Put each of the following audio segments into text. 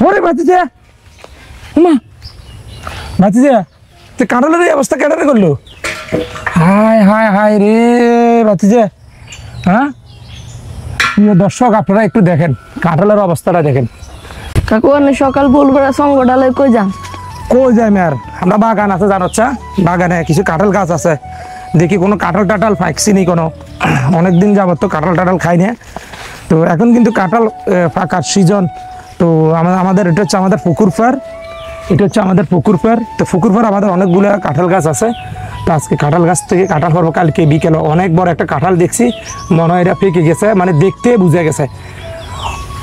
ওরে ভাতিজা মা ভাতিজা তো কাঁঠালের এই অবস্থা কেটে করলো হায় হায় হায় রে ভাতিজা হ্যাঁ দর্শক আপনারা একটু দেখেন কাঁঠালের অবস্থাটা দেখেন কাকু আমি সকাল ভোরবেলা সঙ্গ ডালে কই যান কই যাই মেয়ার আমরা বাগান আছে জানোচ্ছা বাগানে কিছু কাঁঠাল গাছ আছে দেখি কোনো কাঁঠাল টাটাল পাইছি নি কোনো অনেকদিন যাবত তো কাঁঠাল টাটাল খাই না তো এখন কিন্তু কাঁঠাল পাকার সিজন তো আমাদের এটা হচ্ছে আমাদের পুকুর পাড় এটা হচ্ছে আমাদের পুকুর পাড় তো পুকুর পাড় আমাদের অনেকগুলো কাঁঠাল গাছ আছে তো আজকে কাঁঠাল গাছ থেকে কাঁঠাল পারবো কালকে বিকেলে অনেক বড় একটা কাঁঠাল দেখছি মনে হয় এটা পেকে গেছে মানে দেখতে বুঝে গেছে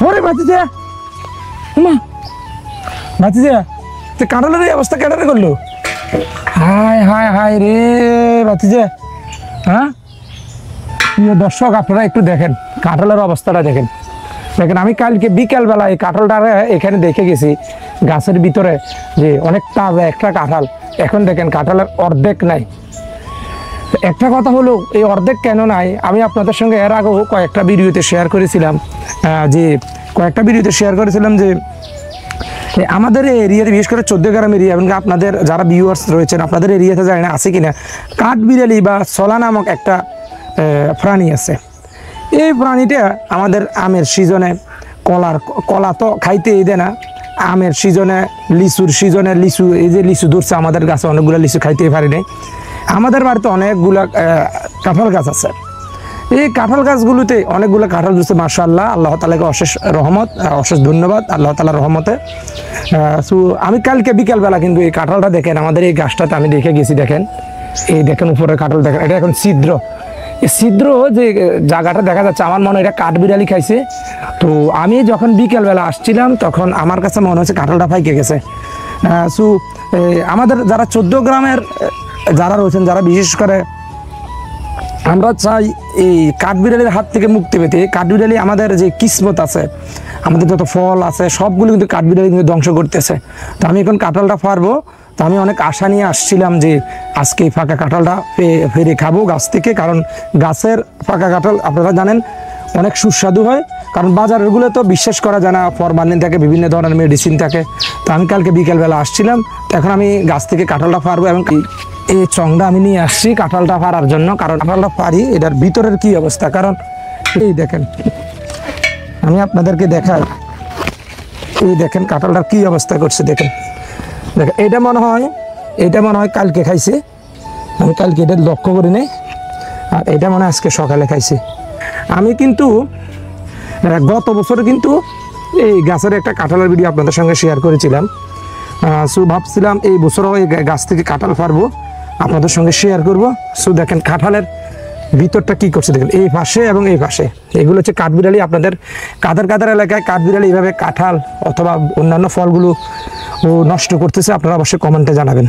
ওরে ভাতিজা মা ভাতিজা তো কাঁঠালের এই অবস্থা কেটে করলো হায় হায় হায় রে ভাতিজা হ্যাঁ দর্শক আপনারা একটু দেখেন কাঁঠালের অবস্থাটা দেখেন দেখেন আমি কালকে বিকেলবেলা এই কাঁঠালটা এখানে দেখে গেছি গাছের ভিতরে যে অনেক তাজা একটা কাঁঠাল এখন দেখেন কাঁঠালের অর্ধেক নাই একটা কথা হলো এই অর্ধেক কেন নাই আমি আপনাদের সঙ্গে এর আগেও কয়েকটা ভিডিওতে শেয়ার করেছিলাম যে আমাদের এরিয়াতে বিশেষ করে 14 গ্রাম এরিয়া এবং আপনাদের যারা ভিউয়ার্স রয়েছেন আপনাদের এরিয়াতে জানি না আছে কিনা কাঠবিড়ালি বা সলা নামক একটা প্রাণী আছে এই প্রাণীটা আমাদের আমের সিজনে কলা তো খাইতেই দেয় না আমের সিজনে লিচুর সিজনে লিচু এই যে লিচু ধরছে আমাদের গাছে অনেকগুলো লিচু খাইতেই পারি নাই আমাদের বাড়িতে অনেকগুলা কাঁঠাল গাছ আছে এই কাঁঠাল গাছগুলোতে অনেকগুলো কাঁঠাল ধরছে মাশাআল্লাহ আল্লাহ তাআলাকে অশেষ রহমত অশেষ ধন্যবাদ আল্লাহ তাআলার রহমতে সো আমি কালকে বিকেলবেলা কিন্তু এই কাঁঠালটা দেখেন আমাদের এই গাছটাতে আমি দেখে গেছি দেখেন এই দেখেন উপরে কাঁঠাল দেখেন এটা এখন ছিদ্র ছিদ্র যে জায়গাটা দেখা যাচ্ছে আমার মনে হয় এটা কাঠবিড়ালি খাইছে তো আমি যখন বিকেলবেলা আসছিলাম তখন আমার কাছে মনে হচ্ছে কাঁঠালটা পাইকে গেছে সো আমাদের যারা 14 গ্রামের যারা রয়েছেন যারা বিশেষ করে আমরা চাই এই কাঠবিড়ালির হাত থেকে মুক্তি পেতে কাঠবিড়ালি আমাদের যে কিসমত আছে আমাদের যত ফল আছে সবগুলো কিন্তু কাঠবিড়ালি কিন্তু ধ্বংস করতেছে তো আমি এখন কাঁঠালটা পারবো তো আমি অনেক আশা নিয়ে আসছিলাম যে আজকে এই ফাঁকা কাঁঠালটা ফেরে খাবো গাছ থেকে কারণ গাছের ফাঁকা কাঁঠাল আপনারা জানেন অনেক সুস্বাদু হয় কারণ বাজারেরগুলো তো বিশ্বাস করা যায় না ফরমালিন থাকে বিভিন্ন ধরনের মেডিসিন থাকে তো আমি কালকে বিকেলবেলা আসছিলাম তো এখন আমি গাছ থেকে কাঁঠালটা পারবো এবং এই চংটা আমি নিয়ে আসছি কাঁঠালটা পারার জন্য কারণ কাঁঠালটা পারি এটার ভিতরের কি অবস্থা কারণ এই দেখেন আমি আপনাদেরকে দেখাই এই দেখেন কাঁঠালটার কি অবস্থা করছে দেখেন দেখেন এটা মনে হয় কালকে খাইছে আমি কালকে এটা লক্ষ্য করি নাই আর এটা মনে হয় আজকে সকালে খাইছি আমি কিন্তু গত বছরে কিন্তু এই গাছের একটা কাঁঠালের ভিডিও আপনাদের সঙ্গে শেয়ার করেছিলাম সো ভাবছিলাম এই বছরও এই গাছ থেকে কাঁঠাল পারবো আপনাদের সঙ্গে শেয়ার করব সো দেখেন কাঁঠালের ভিতরটা কি করছে দেখেন এই পাশে এবং এই পাশে এগুলো হচ্ছে কাঠবিড়ালি আপনাদের কাদের এলাকায় কাঠবিড়ালি এইভাবে কাঁঠাল অথবা অন্যান্য ফলগুলো নষ্ট করতেছে আপনারা অবশ্যই কমেন্টে জানাবেন।